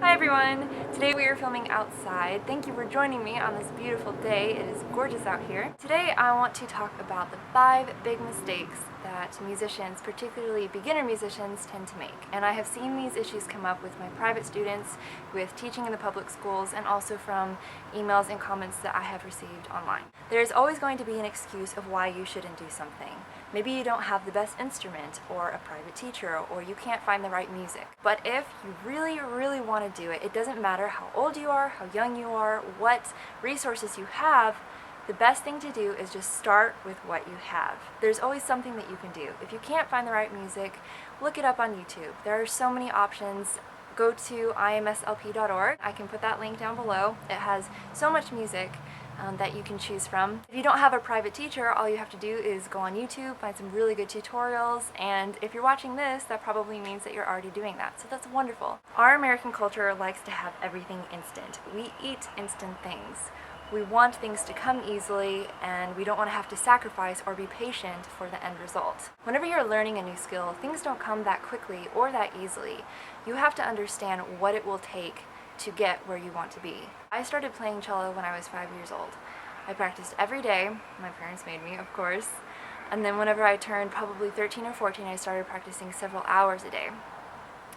Hi everyone! Today we are filming outside. Thank you for joining me on this beautiful day. It is gorgeous out here. Today I want to talk about the 5 big mistakes that musicians, particularly beginner musicians, tend to make. And I have seen these issues come up with my private students, with teaching in the public schools, and also from emails and comments that I have received online. There's always going to be an excuse of why you shouldn't do something. Maybe you don't have the best instrument, or a private teacher, or you can't find the right music. But if you really want to do it, it doesn't matter how old you are, how young you are, what resources you have, the best thing to do is just start with what you have. There's always something that you can do. If you can't find the right music, look it up on YouTube. There are so many options. Go to imslp.org. I can put that link down below. It has so much music that you can choose from. If you don't have a private teacher, all you have to do is go on YouTube, find some really good tutorials, and if you're watching this, that probably means that you're already doing that, so that's wonderful. Our American culture likes to have everything instant. We eat instant things. We want things to come easily, and we don't want to have to sacrifice or be patient for the end result. Whenever you're learning a new skill, things don't come that quickly or that easily. You have to understand what it will take to get where you want to be. I started playing cello when I was 5 years old. I practiced every day. My parents made me, of course. And then whenever I turned probably 13 or 14, I started practicing several hours a day.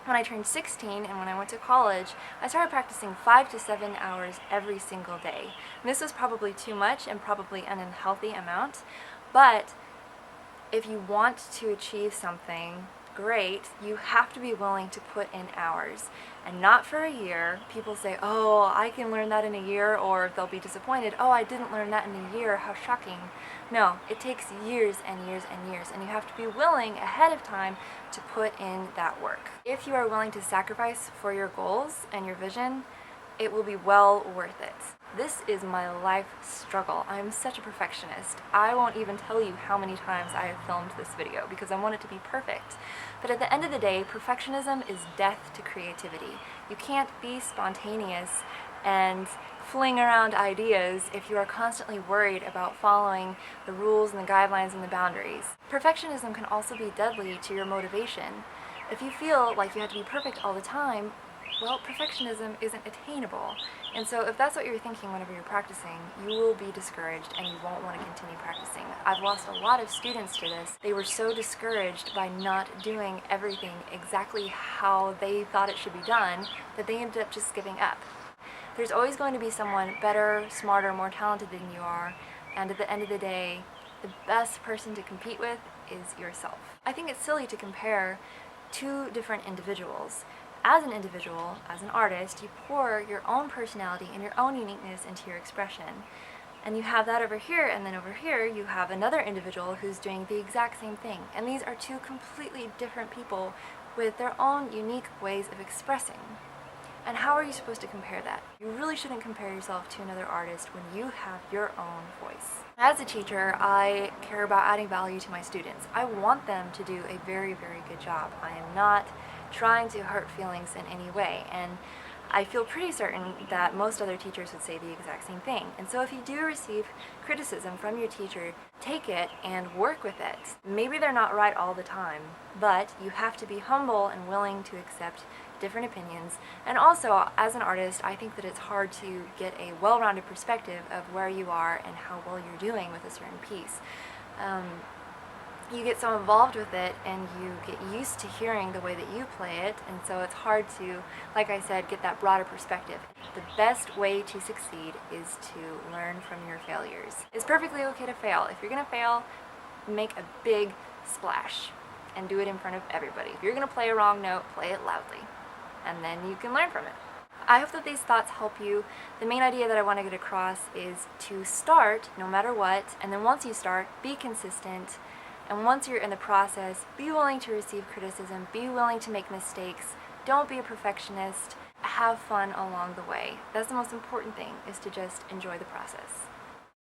When I turned 16 and when I went to college, I started practicing 5 to 7 hours every single day. And this was probably too much and probably an unhealthy amount, but if you want to achieve something great, you have to be willing to put in hours, and not for a year. People say, oh, I can learn that in a year, or they'll be disappointed, oh, I didn't learn that in a year, how shocking. No, it takes years and years and years, and you have to be willing ahead of time to put in that work. If you are willing to sacrifice for your goals and your vision, it will be well worth it. This is my life struggle. I'm such a perfectionist. I won't even tell you how many times I have filmed this video because I want it to be perfect. But at the end of the day, perfectionism is death to creativity. You can't be spontaneous and fling around ideas if you are constantly worried about following the rules and the guidelines and the boundaries. Perfectionism can also be deadly to your motivation. If you feel like you have to be perfect all the time, well, perfectionism isn't attainable. And so if that's what you're thinking whenever you're practicing, you will be discouraged and you won't want to continue practicing. I've lost a lot of students to this. They were so discouraged by not doing everything exactly how they thought it should be done that they ended up just giving up. There's always going to be someone better, smarter, more talented than you are, and at the end of the day, the best person to compete with is yourself. I think it's silly to compare two different individuals. As an individual, as an artist, you pour your own personality and your own uniqueness into your expression. And you have that over here, and then over here you have another individual who's doing the exact same thing. And these are two completely different people with their own unique ways of expressing. And how are you supposed to compare that? You really shouldn't compare yourself to another artist when you have your own voice. As a teacher, I care about adding value to my students. I want them to do a very good job. I am not trying to hurt feelings in any way, and I feel pretty certain that most other teachers would say the exact same thing. And so if you do receive criticism from your teacher, take it and work with it. Maybe they're not right all the time, but you have to be humble and willing to accept different opinions. And also, as an artist, I think that it's hard to get a well-rounded perspective of where you are and how well you're doing with a certain piece. You get so involved with it and you get used to hearing the way that you play it, and so it's hard to, like I said, get that broader perspective. The best way to succeed is to learn from your failures. It's perfectly okay to fail. If you're going to fail, make a big splash and do it in front of everybody. If you're going to play a wrong note, play it loudly, and then you can learn from it. I hope that these thoughts help you. The main idea that I want to get across is to start no matter what, and then once you start, be consistent. And once you're in the process, be willing to receive criticism, be willing to make mistakes, don't be a perfectionist, have fun along the way. That's the most important thing, is to just enjoy the process.